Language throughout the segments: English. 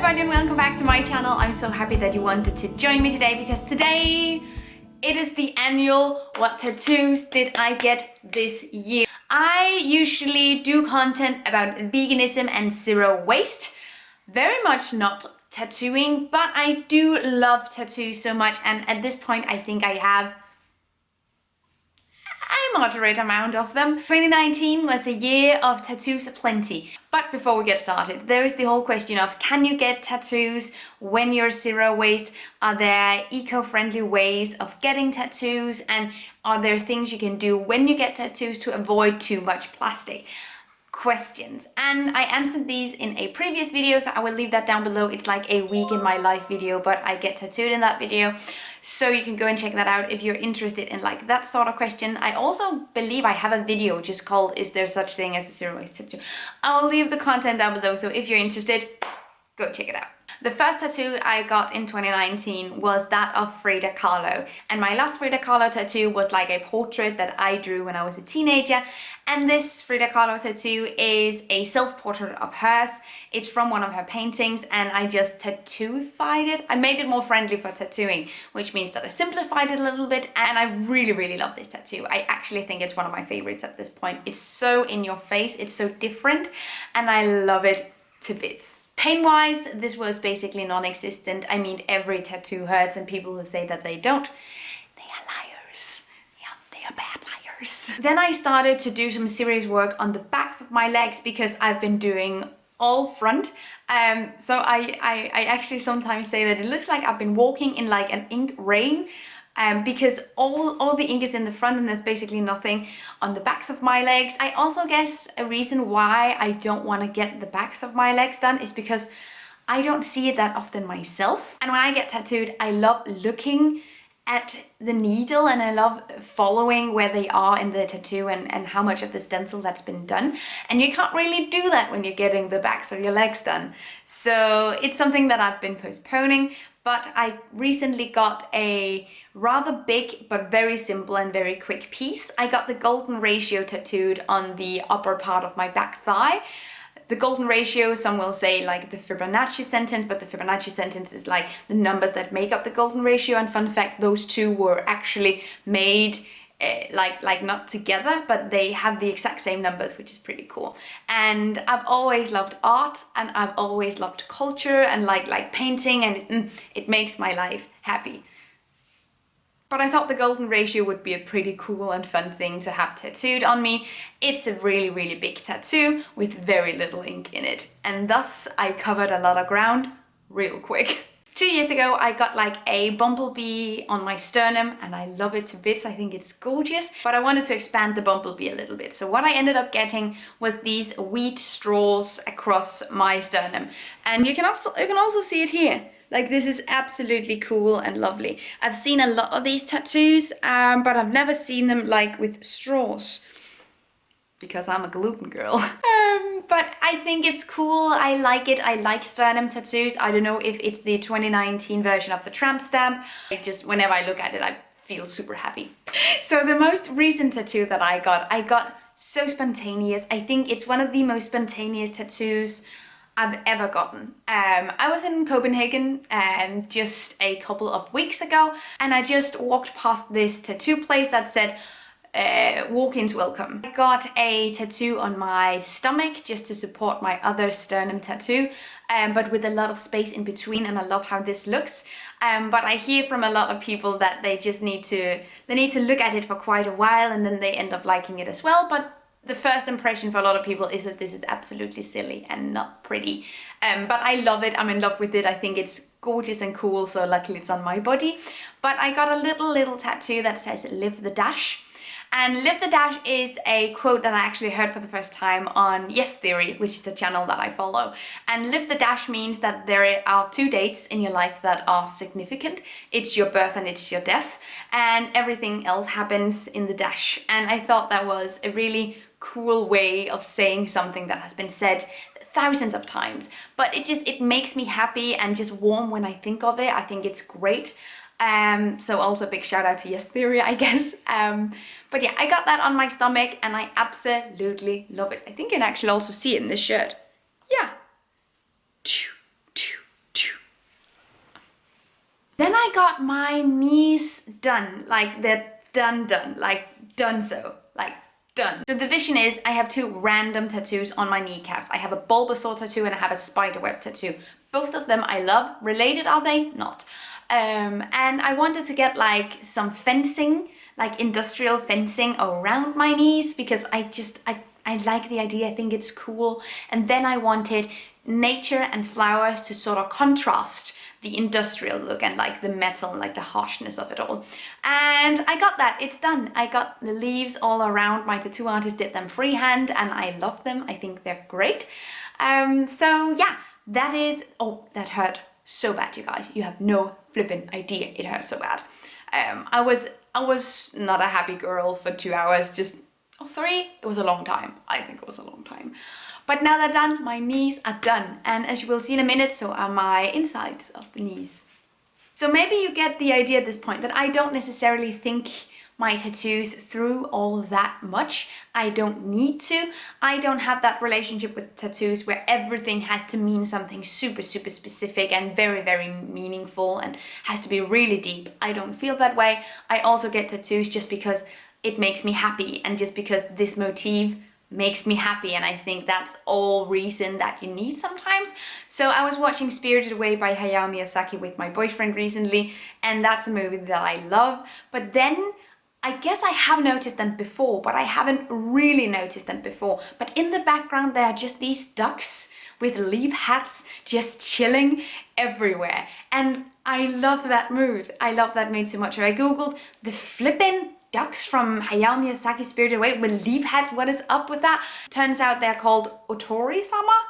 everybody and welcome back to my channel. I'm so happy that you wanted to join me today because today it is the annual What Tattoos Did I Get This Year. I usually do content about veganism and zero waste. Very much not tattooing, but I do love tattoos so much, and at this point I think I have a moderate amount of them. 2019 was a year of tattoos aplenty. But before we get started, there is the whole question of, can you get tattoos when you're zero waste? Are there eco-friendly ways of getting tattoos? And are there things you can do when you get tattoos to avoid too much plastic? Questions, and I answered these in a previous video, so I will leave that down below. It's like a week in my life video, but I get tattooed in that video, so you can go and check that out if you're interested in like that sort of question. I also believe I have a video just called "Is there such thing as a zero waste tattoo?" I'll leave the content down below, so if you're interested, go check it out. The first tattoo I got in 2019 was that of Frida Kahlo, and my last Frida Kahlo tattoo was like a portrait that I drew when I was a teenager, and this Frida Kahlo tattoo is a self-portrait of hers. It's from one of her paintings, and I just tattooified it. I made it more friendly for tattooing, which means that I simplified it a little bit, and I really love this tattoo. I actually think it's one of my favorites at this point. It's so in your face, it's so different, and I love it to bits. Pain-wise, this was basically non-existent. I mean, every tattoo hurts, and people who say that they don't, they are liars. Yeah, they are bad liars. Then I started to do some serious work on the backs of my legs because I've been doing all front. So I actually sometimes say that it looks like I've been walking in like an ink rain. Because all the ink is in the front and there's basically nothing on the backs of my legs. I also guess a reason why I don't want to get the backs of my legs done is because I don't see it that often myself. And when I get tattooed, I love looking at the needle and I love following where they are in the tattoo and how much of the stencil that's been done. And you can't really do that when you're getting the backs of your legs done. So it's something that I've been postponing, but I recently got a rather big but very simple and very quick piece. I got the golden ratio tattooed on the upper part of my back thigh. The golden ratio, some will say like the Fibonacci sentence, but the Fibonacci sentence is like the numbers that make up the golden ratio. And fun fact, those two were actually made like not together, but they have the exact same numbers, which is pretty cool. And I've always loved art, and I've always loved culture and like painting, and it makes my life happy. But I thought the golden ratio would be a pretty cool and fun thing to have tattooed on me. It's a really big tattoo with very little ink in it, and thus I covered a lot of ground real quick. 2 years ago I got like a bumblebee on my sternum, and I love it to bits. I think it's gorgeous, but I wanted to expand the bumblebee a little bit. So what I ended up getting was these wheat straws across my sternum, and you can also see it here. Like, this is absolutely cool and lovely. I've seen a lot of these tattoos, but I've never seen them like with straws, because I'm a gluten girl. But I think it's cool, I like it, I like sternum tattoos. I don't know if it's the 2019 version of the tramp stamp. Whenever I look at it, I feel super happy. So the most recent tattoo that I got so spontaneous. I think it's one of the most spontaneous tattoos I've ever gotten. I was in Copenhagen just a couple of weeks ago, and I just walked past this tattoo place that said, walk-ins welcome. I got a tattoo on my stomach just to support my other sternum tattoo, but with a lot of space in between, and I love how this looks. But I hear from a lot of people that they just need to look at it for quite a while, and then they end up liking it as well. But the first impression for a lot of people is that this is absolutely silly and not pretty. But I love it, I'm in love with it, I think it's gorgeous and cool, so luckily it's on my body. But I got a little tattoo that says "Live the Dash." And "Live the Dash" is a quote that I actually heard for the first time on Yes Theory, which is the channel that I follow. And "Live the Dash" means that there are 2 dates in your life that are significant. It's your birth and it's your death, and everything else happens in the dash. And I thought that was a really cool way of saying something that has been said thousands of times, but it makes me happy and just warm when I think of it. I think it's great. So also a big shout out to Yes Theory, I guess. But yeah, I got that on my stomach and I absolutely love it. I think you can actually also see it in this shirt. Yeah. Then I got my knees done, like they're done, like done so, like done. So the vision is I have 2 random tattoos on my kneecaps. I have a Bulbasaur tattoo and I have a spiderweb tattoo. Both of them I love. Related are they? Not. And I wanted to get like some fencing, like industrial fencing around my knees because I like the idea. I think it's cool. And then I wanted nature and flowers to sort of contrast the industrial look and like the metal and like the harshness of it all. And I got that, it's done. I got the leaves all around. My tattoo artist did them freehand and I love them. I think they're great. So yeah, that is, oh, that hurt so bad, you guys. You have no flipping idea. It hurt so bad. I was not a happy girl for 2 hours, just, or 3, it was a long time. I think it was a long time. But now they're done, my knees are done. And as you will see in a minute, so are my insides of the knees. So maybe you get the idea at this point that I don't necessarily think my tattoos through all that much. I don't need to. I don't have that relationship with tattoos where everything has to mean something super, super specific and very, very meaningful and has to be really deep. I don't feel that way. I also get tattoos just because it makes me happy and just because this motif makes me happy, and I think that's all reason that you need sometimes. So I was watching Spirited Away by Hayao Miyazaki with my boyfriend recently, and that's a movie that I love. But then I guess I have noticed them before, but I haven't really noticed them before. But in the background there are just these ducks with leaf hats just chilling everywhere, and I love that mood. I love that mood so much. So I googled the flippin' ducks from Hayao Miyazaki's Spirited Away with leaf hats. What is up with that? Turns out they're called Otori-sama,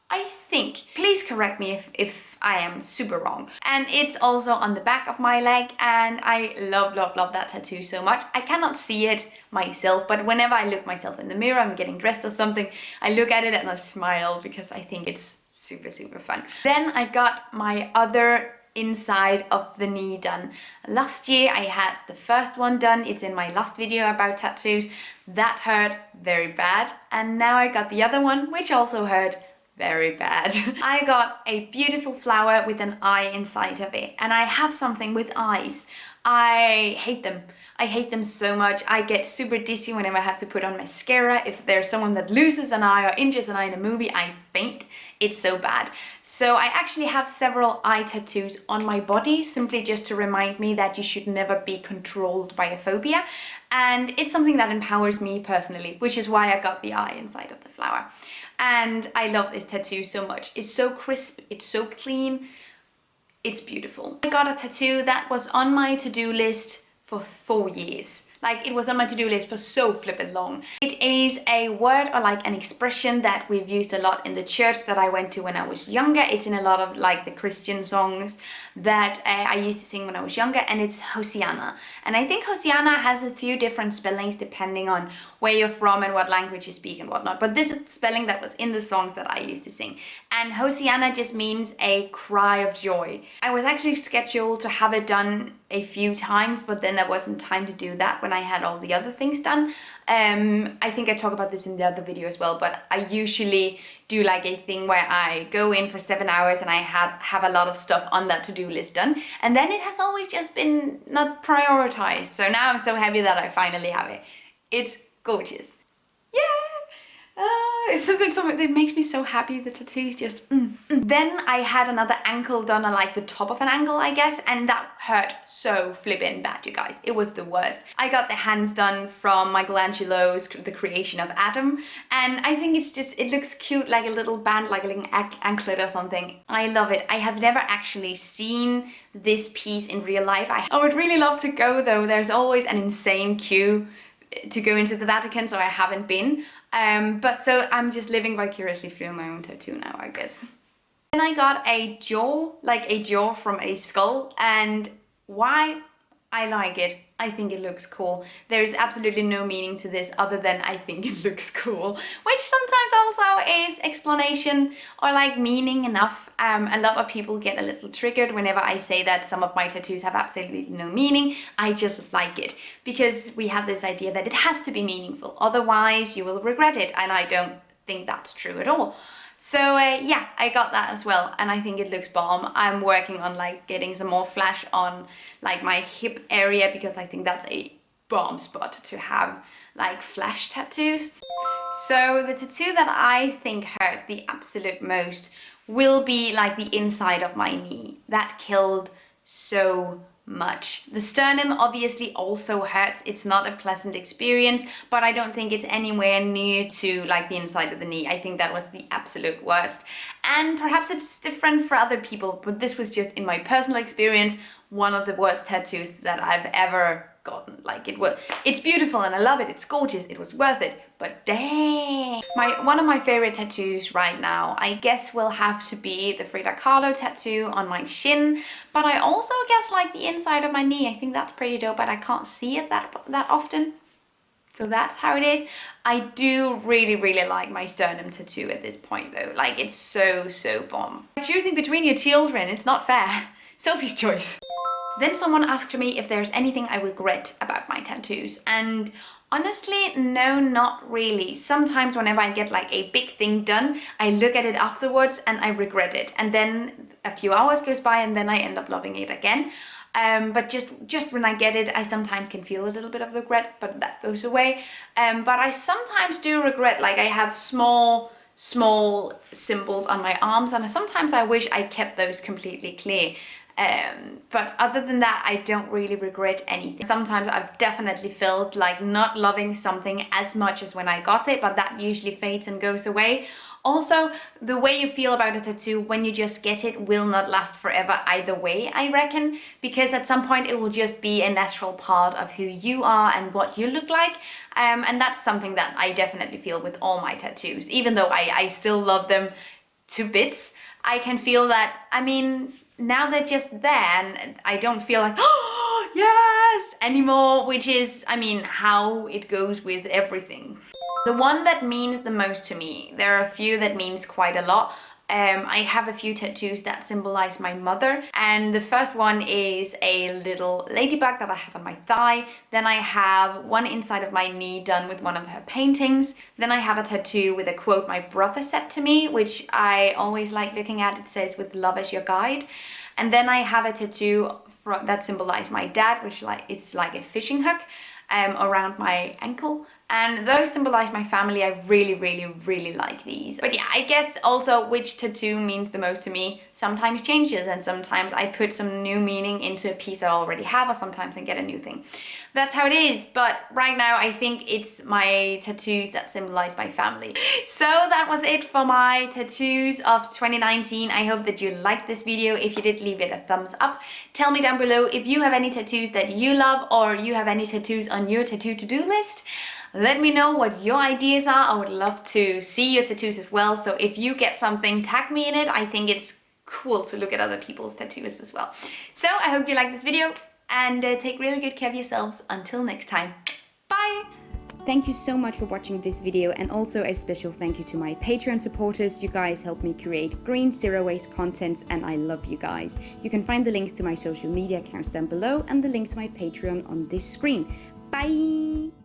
I think. Please correct me if I am super wrong. And it's also on the back of my leg, and I love, love, love that tattoo so much. I cannot see it myself, but whenever I look myself in the mirror, I'm getting dressed or something, I look at it and I smile because I think it's super, super fun. Then I got my other inside of the knee done. Last year I had the first one done. It's in my last video about tattoos. That hurt very bad. And now I got the other one, which also hurt very bad. I got a beautiful flower with an eye inside of it. And I have something with eyes. I hate them. I hate them so much. I get super dizzy whenever I have to put on mascara. If there's someone that loses an eye or injures an eye in a movie, I faint. It's so bad. So I actually have several eye tattoos on my body, simply just to remind me that you should never be controlled by a phobia. And it's something that empowers me personally, which is why I got the eye inside of the flower. And I love this tattoo so much. It's so crisp, it's so clean, it's beautiful. I got a tattoo that was on my to-do list for 4 years. Like, it was on my to-do list for so flippin' long. It is a word or like an expression that we've used a lot in the church that I went to when I was younger. It's in a lot of like the Christian songs that I used to sing when I was younger, and it's Hosianna. And I think Hosianna has a few different spellings depending on where you're from and what language you speak and whatnot. But this is the spelling that was in the songs that I used to sing. And Hosianna just means a cry of joy. I was actually scheduled to have it done a few times, but then there wasn't time to do that when I had all the other things done. I think I talk about this in the other video as well, but I usually do like a thing where I go in for 7 hours and I have a lot of stuff on that to-do list done, and then it has always just been not prioritized. So now I'm so happy that I finally have it. It's gorgeous. Yeah! It's something that makes me so happy. The tattoos just Then I had another ankle done on like the top of an ankle, I guess, and that hurt so flippin' bad, you guys. It was the worst. I got the hands done from Michelangelo's The Creation of Adam, and I think it's just, it looks cute, like a little band, like a little anklet or something. I love it. I have never actually seen this piece in real life. I would really love to go though. There's always an insane queue to go into the Vatican, so I haven't been. But so I'm just living vicariously through my own tattoo now, I guess. Then I got a jaw, like a jaw from a skull, and why? I like it. I think it looks cool. There is absolutely no meaning to this other than I think it looks cool, which sometimes also is explanation or like meaning enough. A lot of people get a little triggered whenever I say that some of my tattoos have absolutely no meaning. I just like it because we have this idea that it has to be meaningful, otherwise you will regret it, and I don't think that's true at all. So yeah, I got that as well, and I think it looks bomb. I'm working on like getting some more flash on like my hip area, because I think that's a bomb spot to have like flash tattoos. So the tattoo that I think hurt the absolute most will be like the inside of my knee. That killed so much. The sternum obviously also hurts. It's not a pleasant experience, but I don't think it's anywhere near to like the inside of the knee. I think that was the absolute worst. And perhaps it's different for other people, but this was just, in my personal experience, one of the worst tattoos that I've ever gotten. Like, it's beautiful and I love it, it's gorgeous, it was worth it, but dang. One of my favorite tattoos right now, I guess, will have to be the Frida Kahlo tattoo on my shin, but I also guess like the inside of my knee. I think that's pretty dope, but I can't see it that often. So that's how it is. I do really like my sternum tattoo at this point though. Like, it's so bomb. Choosing between your children, it's not fair. Sophie's choice. Then someone asked me if there's anything I regret about my tattoos, and honestly, no, not really. Sometimes whenever I get like a big thing done, I look at it afterwards and I regret it, and then a few hours goes by and then I end up loving it again. But just when I get it, I sometimes can feel a little bit of regret, but that goes away. But I sometimes do regret, like I have small symbols on my arms, and sometimes I wish I kept those completely clear. But other than that, I don't really regret anything. Sometimes I've definitely felt like not loving something as much as when I got it, but that usually fades and goes away. Also, the way you feel about a tattoo when you just get it will not last forever either way, I reckon, because at some point it will just be a natural part of who you are and what you look like. And that's something that I definitely feel with all my tattoos. Even though I still love them to bits, I can feel that, I mean, now they're just there and I don't feel like, oh yes, anymore, which is, I mean, how it goes with everything. The one that means the most to me, there are a few that means quite a lot. I have a few tattoos that symbolize my mother, and the first one is a little ladybug that I have on my thigh. Then I have one inside of my knee done with one of her paintings. Then I have a tattoo with a quote my brother said to me, which I always like looking at. It says, "With love as your guide." And then I have a tattoo that symbolizes my dad, which it's like a fishing hook around my ankle. And those symbolize my family. I really like these. But yeah, I guess also which tattoo means the most to me sometimes changes, and sometimes I put some new meaning into a piece I already have, or sometimes I get a new thing. That's how it is. But right now I think it's my tattoos that symbolize my family. So that was it for my tattoos of 2019. I hope that you liked this video. If you did, leave it a thumbs up. Tell me down below if you have any tattoos that you love, or you have any tattoos on your tattoo to-do list. Let me know what your ideas are. I would love to see your tattoos as well. So if you get something, tag me in it. I think it's cool to look at other people's tattoos as well. So I hope you liked this video, and take really good care of yourselves. Until next time, bye! Thank you so much for watching this video, and also a special thank you to my Patreon supporters. You guys help me create green zero waste content, and I love you guys. You can find the links to my social media accounts down below and the link to my Patreon on this screen. Bye!